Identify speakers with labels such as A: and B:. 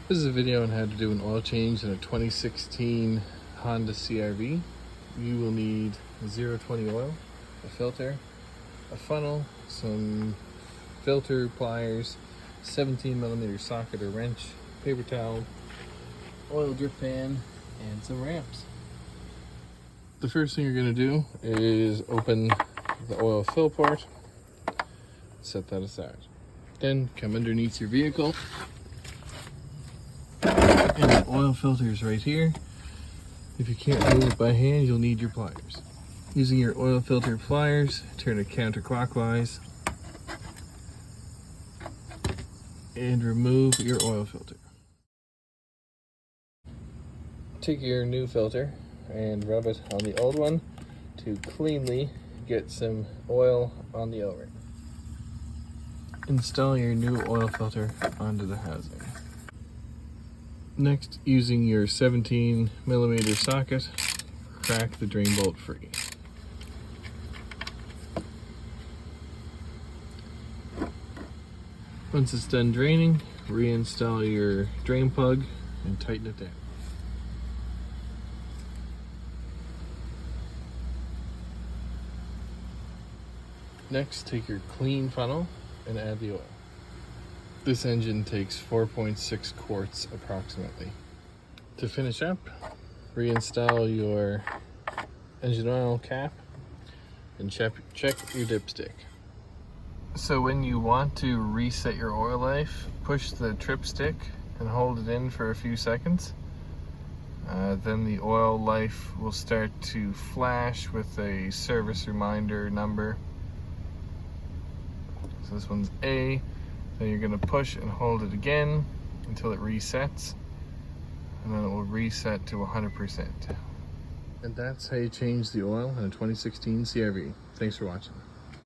A: This is a video on how to do an oil change in a 2016 Honda CRV. You will need 020 oil, a filter, a funnel, some filter pliers, 17mm socket or wrench, paper towel, oil drip fan, and some ramps. The first thing you're going to do is open the oil fill port, set that aside. Then come underneath your vehicle, and the oil filter is right here. If you can't move it by hand, you'll need your pliers. Using your oil filter pliers, turn it counterclockwise and remove your oil filter. Take your new filter and rub it on the old one to cleanly get some oil on the O-ring. Install your new oil filter onto the housing. Next, using your 17mm socket, crack the drain bolt free. Once it's done draining, reinstall your drain plug and tighten it down. Next, take your clean funnel and add the oil. This engine takes 4.6 quarts approximately. To finish up, reinstall your engine oil cap and check your dipstick. So when you want to reset your oil life, push the trip stick and hold it in for a few seconds. Then the oil life will start to flash with a service reminder number. So this one's A. Then you're going to push and hold it again until it resets, and then it will reset to 100%. And that's how you change the oil in a 2016 CRV. Thanks for watching.